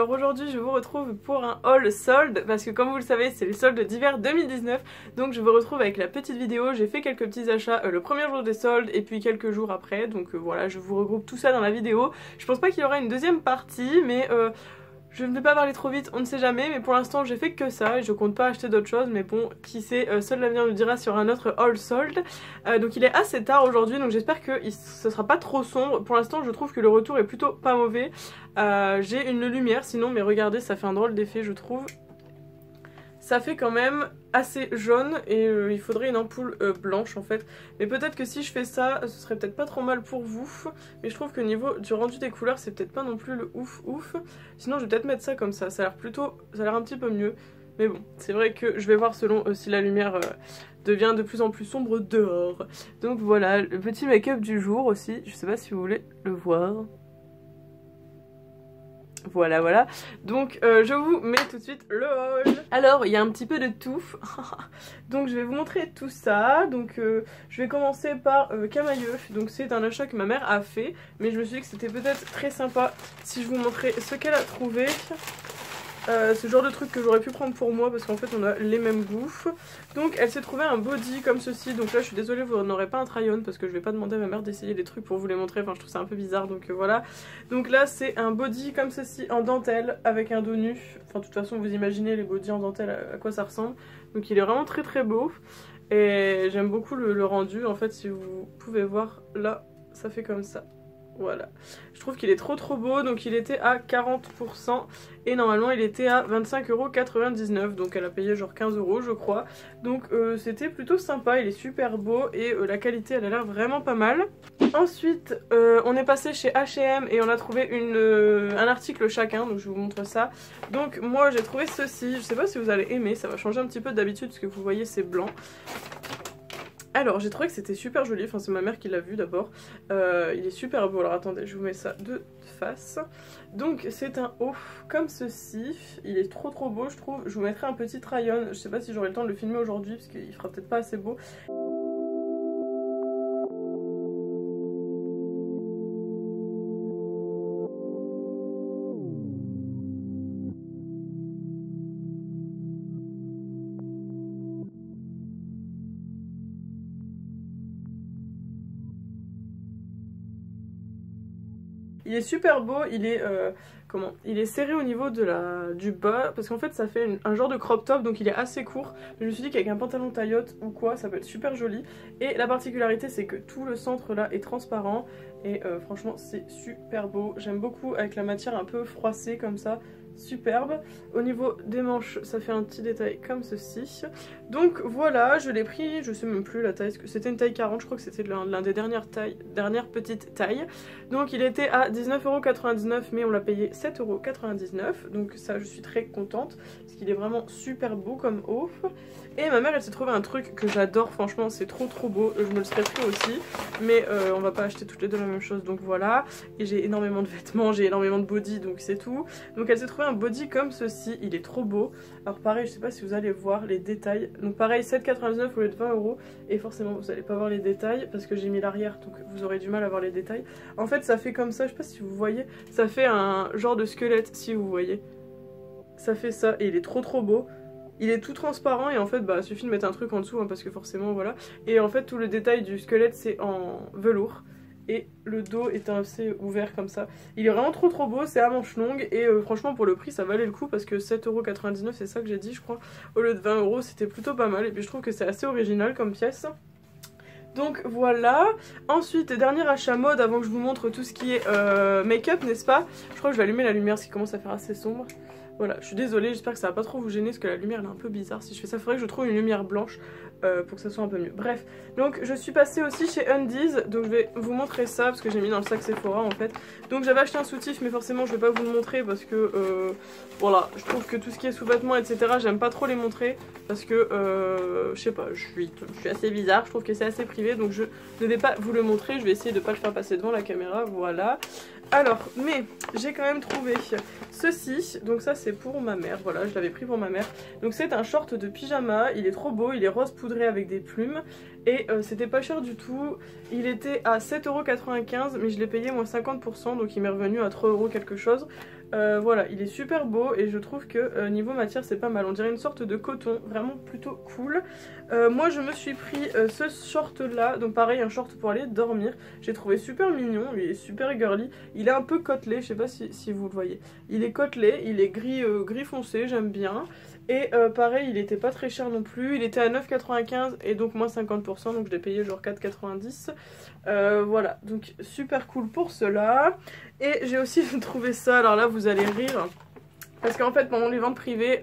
alors aujourd'hui je vous retrouve pour un haul solde parce que comme vous le savez c'est les soldes d'hiver 2019. Donc je vous retrouve avec la petite vidéo, j'ai fait quelques petits achats le premier jour des soldes et puis quelques jours après. Donc voilà, je vous regroupe tout ça dans la vidéo. Je pense pas qu'il y aura une deuxième partie mais je ne vais pas parler trop vite, on ne sait jamais, mais pour l'instant j'ai fait que ça et je compte pas acheter d'autres choses, mais bon, qui sait, seul l'avenir nous dira sur un autre haul sold. Donc il est assez tard aujourd'hui, donc j'espère que ce sera pas trop sombre. Pour l'instant je trouve que le retour est plutôt pas mauvais. J'ai une lumière sinon, mais regardez, ça fait un drôle d'effet je trouve. Ça fait quand même assez jaune et il faudrait une ampoule blanche en fait. Mais peut-être que si je fais ça, ce serait peut-être pas trop mal pour vous. Mais je trouve que au niveau du rendu des couleurs, c'est peut-être pas non plus le ouf. Sinon je vais peut-être mettre ça comme ça, ça a l'air plutôt, ça a l'air un petit peu mieux. Mais bon, c'est vrai que je vais voir selon si la lumière devient de plus en plus sombre dehors. Donc voilà, le petit make-up du jour aussi, je sais pas si vous voulez le voir. Voilà, donc je vous mets tout de suite le haul. Alors il y a un petit peu de tout. Donc je vais vous montrer tout ça. Donc je vais commencer par Camailleux. Donc c'est un achat que ma mère a fait, mais je me suis dit que c'était peut-être très sympa si je vous montrais ce qu'elle a trouvé. C'est le genre de truc que j'aurais pu prendre pour moi parce qu'en fait on a les mêmes goûts. Donc elle s'est trouvé un body comme ceci. Donc là je suis désolée, vous n'aurez pas un try-on parce que je vais pas demander à ma mère d'essayer des trucs pour vous les montrer. Enfin je trouve ça un peu bizarre, donc voilà. Donc là c'est un body comme ceci en dentelle avec un dos nu. Enfin de toute façon vous imaginez les bodys en dentelle à quoi ça ressemble. Donc il est vraiment très beau et j'aime beaucoup le rendu. En fait si vous pouvez voir là ça fait comme ça. Voilà, je trouve qu'il est trop beau. Donc il était à 40% et normalement il était à 25,99 €. Donc elle a payé genre 15 € je crois. Donc c'était plutôt sympa, il est super beau et la qualité elle a l'air vraiment pas mal. Ensuite on est passé chez H&M et on a trouvé un article chacun, donc je vous montre ça. Donc moi j'ai trouvé ceci, je sais pas si vous allez aimer, ça va changer un petit peu d'habitude parce que vous voyez c'est blanc. Alors j'ai trouvé que c'était super joli, enfin c'est ma mère qui l'a vu d'abord. Il est super beau, alors attendez je vous mets ça de face. Donc c'est un haut comme ceci, il est trop beau je trouve. Je vous mettrai un petit try-on, je sais pas si j'aurai le temps de le filmer aujourd'hui parce qu'il fera peut-être pas assez beau. Il est super beau, il est il est serré au niveau de du bas parce qu'en fait ça fait un genre de crop top, donc il est assez court. Je me suis dit qu'avec un pantalon taille-haute ou quoi ça peut être super joli. Et la particularité c'est que tout le centre là est transparent et franchement c'est super beau. J'aime beaucoup avec la matière un peu froissée comme ça. Superbe. Au niveau des manches ça fait un petit détail comme ceci. Donc voilà, je l'ai pris, je sais même plus la taille, c'était une taille 40, je crois que c'était l'un des dernières petites tailles. Donc il était à 19,99 € mais on l'a payé 7,99 €. Donc ça je suis très contente parce qu'il est vraiment super beau comme haut. Et ma mère elle s'est trouvé un truc que j'adore, franchement c'est trop beau, je me le serais pris aussi. Mais on va pas acheter toutes les deux la même chose, donc voilà. Et j'ai énormément de vêtements, j'ai énormément de body, donc c'est tout. Donc elle s'est trouvé un body comme ceci, il est trop beau. Alors pareil, je sais pas si vous allez voir les détails. Donc pareil, 7,99 € au lieu de 20 €. Et forcément vous allez pas voir les détails parce que j'ai mis l'arrière, donc vous aurez du mal à voir les détails. En fait ça fait comme ça, je sais pas si vous voyez, ça fait un genre de squelette si vous voyez. Ça fait ça et il est trop beau. Il est tout transparent et en fait bah suffit de mettre un truc en dessous hein, parce que forcément voilà. Et en fait tout le détail du squelette c'est en velours. Et le dos est assez ouvert comme ça. Il est vraiment trop beau, c'est à manches longues. Et franchement pour le prix ça valait le coup parce que 7,99 € c'est ça que j'ai dit je crois. Au lieu de 20 € c'était plutôt pas mal. Et puis je trouve que c'est assez original comme pièce. Donc voilà. Ensuite dernier achat mode avant que je vous montre tout ce qui est make-up n'est-ce pas. Je crois que je vais allumer la lumière ce qui commence à faire assez sombre. Voilà, je suis désolée, j'espère que ça va pas trop vous gêner parce que la lumière elle est un peu bizarre. Si je fais ça, il faudrait que je trouve une lumière blanche pour que ça soit un peu mieux. Bref, donc je suis passée aussi chez Undies, donc je vais vous montrer ça parce que j'ai mis dans le sac Sephora en fait. Donc j'avais acheté un soutif mais forcément je vais pas vous le montrer parce que voilà, je trouve que tout ce qui est sous-vêtements etc j'aime pas trop les montrer parce que je sais pas, je suis assez bizarre, je trouve que c'est assez privé donc je ne vais pas vous le montrer, je vais essayer de pas le faire passer devant la caméra, voilà. Alors, mais j'ai quand même trouvé ceci, donc ça c'est pour ma mère, voilà je l'avais pris pour ma mère. Donc c'est un short de pyjama, il est trop beau, il est rose poudré avec des plumes et c'était pas cher du tout. Il était à 7,95 € mais je l'ai payé moins 50% donc il m'est revenu à 3 € quelque chose. Voilà, il est super beau et je trouve que niveau matière c'est pas mal. On dirait une sorte de coton, vraiment plutôt cool. Moi je me suis pris ce short là, donc pareil un short pour aller dormir. J'ai trouvé super mignon, il est super girly. Il est un peu côtelé, je sais pas si vous le voyez. Il est côtelé, il est gris, gris foncé, j'aime bien. Et pareil il était pas très cher non plus, il était à 9,95 et donc moins 50%, donc je l'ai payé genre 4,90. Voilà, donc super cool pour cela. Et j'ai aussi trouvé ça, alors là vous allez rire. Parce qu'en fait pendant les ventes privées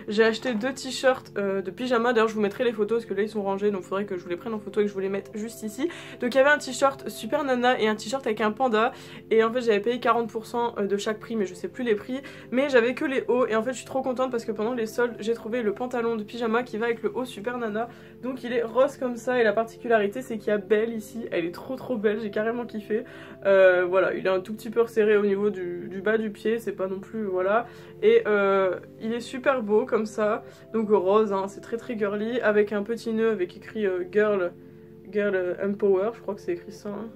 j'ai acheté 2 t-shirts de pyjama. D'ailleurs je vous mettrai les photos parce que là ils sont rangés, donc il faudrait que je vous les prenne en photo et que je vous les mette juste ici. Donc il y avait un t-shirt super nana et un t-shirt avec un panda. Et en fait j'avais payé 40% de chaque prix, mais je sais plus les prix. Mais j'avais que les hauts et en fait je suis trop contente parce que pendant les soldes j'ai trouvé le pantalon de pyjama qui va avec le haut super nana. Donc il est rose comme ça et la particularité c'est qu'il y a Belle ici. Elle est trop belle, j'ai carrément kiffé. Voilà, il est un tout petit peu resserré au niveau du bas du pied, c'est pas non plus, voilà. Et il est super beau comme ça, donc rose, hein, c'est très girly, avec un petit nœud avec écrit girl empower, je crois que c'est écrit ça. Hein.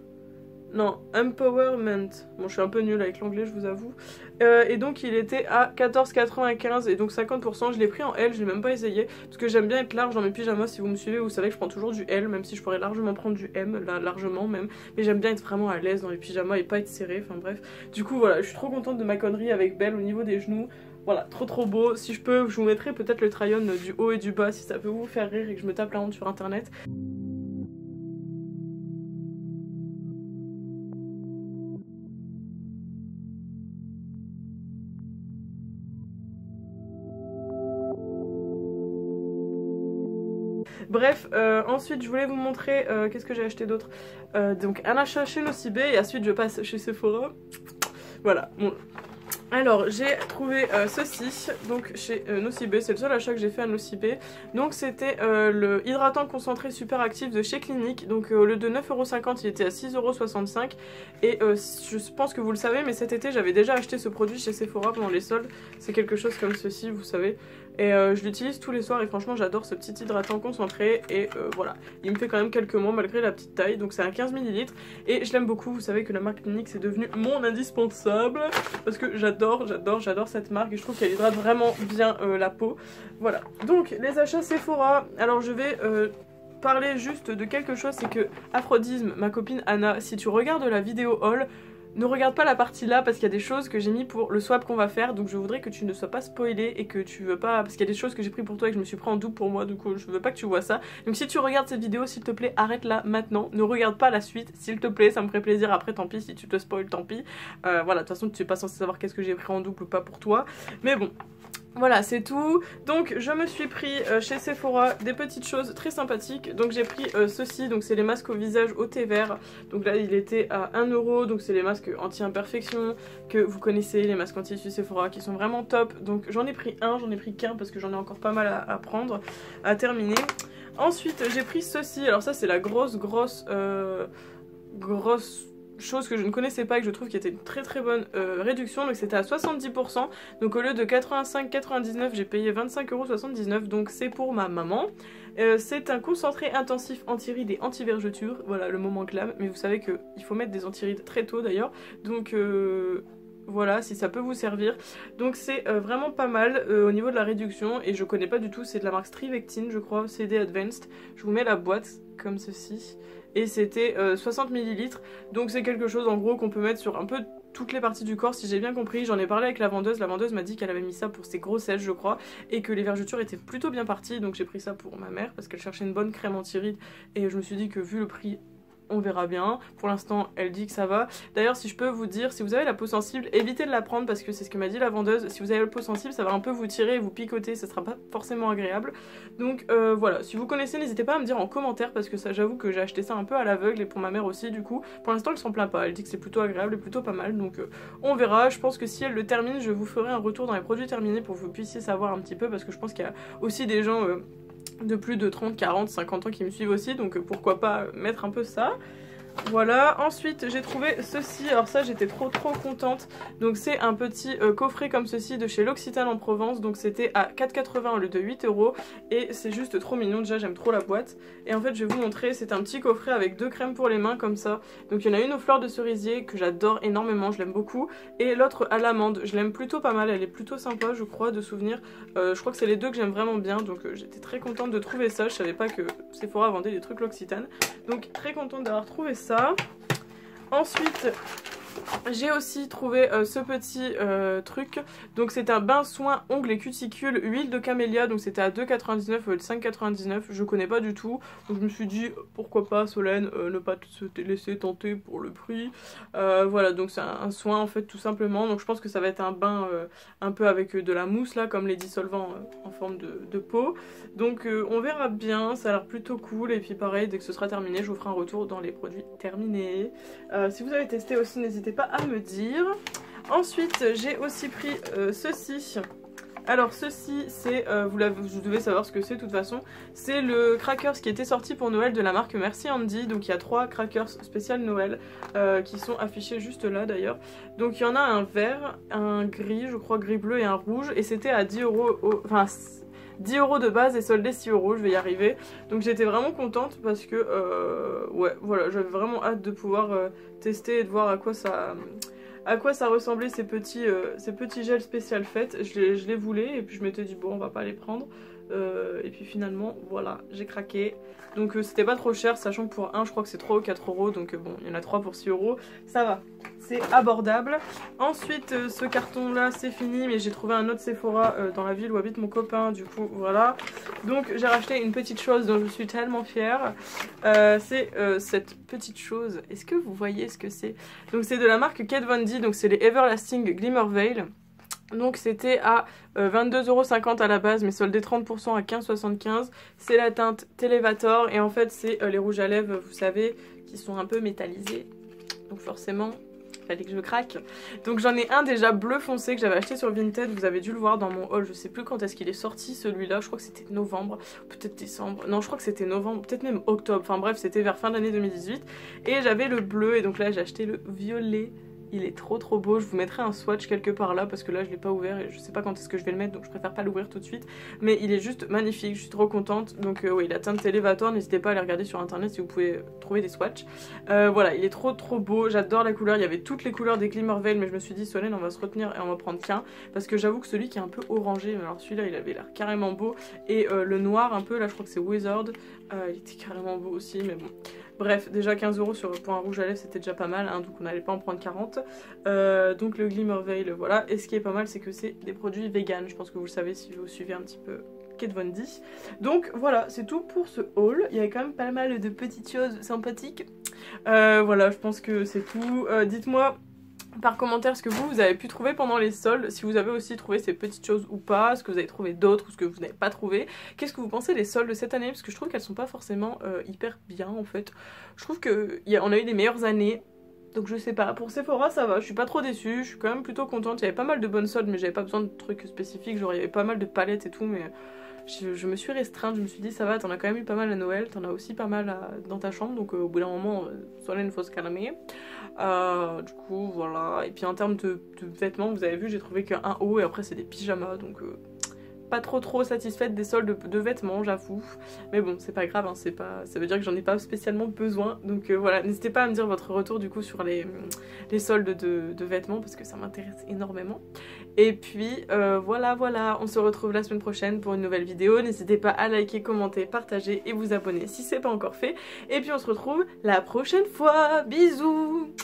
Non, empowerment. Bon, je suis un peu nulle avec l'anglais, je vous avoue. Et donc il était à 14,95 et donc 50%. Je l'ai pris en L, je l'ai même pas essayé parce que j'aime bien être large dans mes pyjamas. Si vous me suivez, vous savez que je prends toujours du L, même si je pourrais largement prendre du M, là, largement même. Mais j'aime bien être vraiment à l'aise dans les pyjamas et pas être serré. Enfin bref. Du coup voilà, je suis trop contente de ma connerie avec Belle au niveau des genoux. Voilà, trop beau. Si je peux, je vous mettrai peut-être le try-on du haut et du bas si ça peut vous faire rire et que je me tape la honte sur internet. Bref, ensuite je voulais vous montrer qu'est-ce que j'ai acheté d'autre. Donc un achat chez Nocibé et ensuite je passe chez Sephora. Voilà, bon. Alors j'ai trouvé ceci donc chez Nocibé, c'est le seul achat que j'ai fait à Nocibé. Donc c'était le hydratant concentré super actif de chez Clinique. Donc au lieu de 9,50€ il était à 6,65€ et je pense que vous le savez mais cet été j'avais déjà acheté ce produit chez Sephora pendant les soldes. C'est quelque chose comme ceci, vous savez. Et je l'utilise tous les soirs et franchement j'adore ce petit hydratant concentré et voilà. Il me fait quand même quelques mois malgré la petite taille, donc c'est un 15 ml et je l'aime beaucoup. Vous savez que la marque Clinique c'est devenu mon indispensable parce que j'adore cette marque et je trouve qu'elle hydrate vraiment bien la peau. Voilà, donc les achats Sephora, alors je vais parler juste de quelque chose, c'est que Aphrodisme, ma copine Anna, si tu regardes la vidéo haul, ne regarde pas la partie là parce qu'il y a des choses que j'ai mis pour le swap qu'on va faire, donc je voudrais que tu ne sois pas spoilé et que tu veux pas, parce qu'il y a des choses que j'ai pris pour toi et que je me suis pris en double pour moi, donc je veux pas que tu vois ça. Donc si tu regardes cette vidéo, s'il te plaît arrête là maintenant, ne regarde pas la suite s'il te plaît, ça me ferait plaisir. Après tant pis si tu te spoil, tant pis. Voilà, de toute façon tu es pas censé savoir qu'est-ce que j'ai pris en double ou pas pour toi, mais bon. Voilà, c'est tout. Donc je me suis pris chez Sephora des petites choses très sympathiques. Donc j'ai pris ceci, donc c'est les masques au visage au thé vert. Donc là il était à 1€, donc c'est les masques anti-imperfection que vous connaissez, les masques anti-essuie Sephora qui sont vraiment top. Donc j'en ai pris qu'un parce que j'en ai encore pas mal à prendre, à terminer. Ensuite j'ai pris ceci, alors ça c'est la grosse chose que je ne connaissais pas et que je trouve qui était une très bonne réduction, donc c'était à 70%, donc au lieu de 85,99 j'ai payé 25,79€, donc c'est pour ma maman. C'est un concentré intensif anti-rides et anti-vergeture, voilà le moment glam, mais vous savez qu'il faut mettre des anti-rides très tôt d'ailleurs, donc voilà, si ça peut vous servir. Donc c'est vraiment pas mal au niveau de la réduction et je connais pas du tout, c'est de la marque Strivectin je crois, CD Advanced. Je vous mets la boîte comme ceci. Et c'était 60 ml, donc c'est quelque chose en gros qu'on peut mettre sur un peu toutes les parties du corps si j'ai bien compris. J'en ai parlé avec la vendeuse m'a dit qu'elle avait mis ça pour ses grossesses je crois, et que les vergetures étaient plutôt bien parties, donc j'ai pris ça pour ma mère parce qu'elle cherchait une bonne crème anti-rides et je me suis dit que vu le prix on verra bien. Pour l'instant elle dit que ça va. D'ailleurs si je peux vous dire, si vous avez la peau sensible, évitez de la prendre parce que c'est ce que m'a dit la vendeuse. Si vous avez la peau sensible ça va un peu vous tirer et vous picoter, ça sera pas forcément agréable. Donc voilà, si vous connaissez n'hésitez pas à me dire en commentaire parce que ça j'avoue que j'ai acheté ça un peu à l'aveugle et pour ma mère aussi du coup. Pour l'instant elle s'en plaint pas, elle dit que c'est plutôt agréable et plutôt pas mal, donc on verra. Je pense que si elle le termine je vous ferai un retour dans les produits terminés pour que vous puissiez savoir un petit peu, parce que je pense qu'il y a aussi des gens de plus de 30, 40, 50 ans qui me suivent aussi, donc pourquoi pas mettre un peu ça. Voilà, ensuite j'ai trouvé ceci, alors ça j'étais trop contente. Donc c'est un petit coffret comme ceci de chez L'Occitane en Provence. Donc c'était à 4,80 au lieu de 8 € et c'est juste trop mignon, déjà j'aime trop la boîte. Et en fait je vais vous montrer, c'est un petit coffret avec 2 crèmes pour les mains comme ça. Donc il y en a une aux fleurs de cerisier que j'adore énormément, je l'aime beaucoup. Et l'autre à l'amande, je l'aime plutôt pas mal, elle est plutôt sympa je crois de souvenir. Je crois que c'est les deux que j'aime vraiment bien, donc j'étais très contente de trouver ça. Je savais pas que Sephora vendait des trucs L'Occitane. Donc très contente d'avoir trouvé ça. Ensuite j'ai aussi trouvé ce petit truc, donc c'est un bain soin ongles et cuticules huile de camélia, donc c'était à 2,99 ou 5,99, je connais pas du tout, donc je me suis dit pourquoi pas Solène, ne pas se laisser tenter pour le prix. Voilà, donc c'est un soin en fait tout simplement, donc je pense que ça va être un bain un peu avec de la mousse là, comme les dissolvants en forme de peau, donc on verra bien, ça a l'air plutôt cool, et puis pareil, dès que ce sera terminé, je vous ferai un retour dans les produits terminés. Si vous avez testé aussi, n'hésitez pas à me dire. Ensuite j'ai aussi pris ceci. Alors ceci c'est, vous devez savoir ce que c'est de toute façon, c'est le crackers qui était sorti pour Noël de la marque Merci Andy. Donc il y a 3 crackers spécial Noël qui sont affichés juste là d'ailleurs. Donc il y en a un vert, un gris, je crois gris bleu et un rouge, et c'était à 10 €, enfin 10 € de base et soldé 6 €, je vais y arriver. Donc j'étais vraiment contente parce que ouais voilà, j'avais vraiment hâte de pouvoir tester et de voir à quoi ça ressemblait ces petits gels spécial fêtes. Je les voulais et puis je m'étais dit bon on va pas les prendre. Et puis finalement voilà, j'ai craqué. Donc c'était pas trop cher, sachant que pour un je crois que c'est 3 ou 4 €, donc bon il y en a 3 pour 6 €, ça va, c'est abordable. Ensuite ce carton là c'est fini, mais j'ai trouvé un autre Sephora dans la ville où habite mon copain, du coup voilà. Donc j'ai racheté une petite chose dont je suis tellement fière, c'est cette petite chose, est-ce que vous voyez ce que c'est? Donc c'est de la marque Kat Von D, donc c'est les Everlasting Glimmer Veil. Donc c'était à 22,50 € à la base, mais soldé 30% à 15,75 €. C'est la teinte Televator et en fait c'est les rouges à lèvres, vous savez, qui sont un peu métallisés. Donc forcément, il fallait que je craque. Donc j'en ai un déjà bleu foncé que j'avais acheté sur Vinted, vous avez dû le voir dans mon haul. Je sais plus quand est-ce qu'il est sorti celui-là, je crois que c'était novembre, peut-être décembre. Non, je crois que c'était novembre, peut-être même octobre. Enfin bref, c'était vers fin d'année 2018. Et j'avais le bleu et donc là j'ai acheté le violet. Il est trop beau, je vous mettrai un swatch quelque part là parce que là je l'ai pas ouvert et je sais pas quand est-ce que je vais le mettre, donc je préfère pas l'ouvrir tout de suite. Mais il est juste magnifique, je suis trop contente. Donc oui, la teinte Televator, n'hésitez pas à aller regarder sur internet si vous pouvez trouver des swatchs. Voilà, il est trop beau, j'adore la couleur, il y avait toutes les couleurs des Glimmer Veil, mais je me suis dit Solène on va se retenir et on va prendre qu'un. Parce que j'avoue que celui qui est un peu orangé, mais alors celui-là il avait l'air carrément beau. Et le noir un peu, là je crois que c'est Wizard, il était carrément beau aussi, mais bon. Bref, déjà 15 € pour un rouge à lèvres c'était déjà pas mal, hein, donc on n'allait pas en prendre 40. Donc le Glimmer Veil, voilà. Et ce qui est pas mal c'est que c'est des produits vegan, je pense que vous le savez si vous suivez un petit peu Kat Von D. Donc voilà, c'est tout pour ce haul. Il y avait quand même pas mal de petites choses sympathiques. Voilà, je pense que c'est tout. Dites-moi par commentaire ce que vous avez pu trouver pendant les soldes, si vous avez aussi trouvé ces petites choses ou pas, ce que vous avez trouvé d'autres ou ce que vous n'avez pas trouvé. Qu'est-ce que vous pensez des soldes de cette année? Parce que je trouve qu'elles sont pas forcément hyper bien en fait. Je trouve qu'on a eu des meilleures années. Donc je sais pas, pour Sephora ça va, je suis pas trop déçue, je suis quand même plutôt contente. Il y avait pas mal de bonnes soldes mais j'avais pas besoin de trucs spécifiques, genre il y avait pas mal de palettes et tout, mais je me suis restreinte, je me suis dit ça va, t'en as quand même eu pas mal à Noël, t'en as aussi pas mal dans ta chambre, donc au bout d'un moment, Solène faut se calmer. Du coup voilà, et puis en termes de vêtements, vous avez vu j'ai trouvé qu'un haut et après c'est des pyjamas, donc pas trop satisfaite des soldes de vêtements, j'avoue. Mais bon, c'est pas grave, hein, ça veut dire que j'en ai pas spécialement besoin. Donc voilà, n'hésitez pas à me dire votre retour du coup sur les soldes de vêtements parce que ça m'intéresse énormément. Et puis voilà, on se retrouve la semaine prochaine pour une nouvelle vidéo. N'hésitez pas à liker, commenter, partager et vous abonner si c'est pas encore fait. Et puis on se retrouve la prochaine fois. Bisous!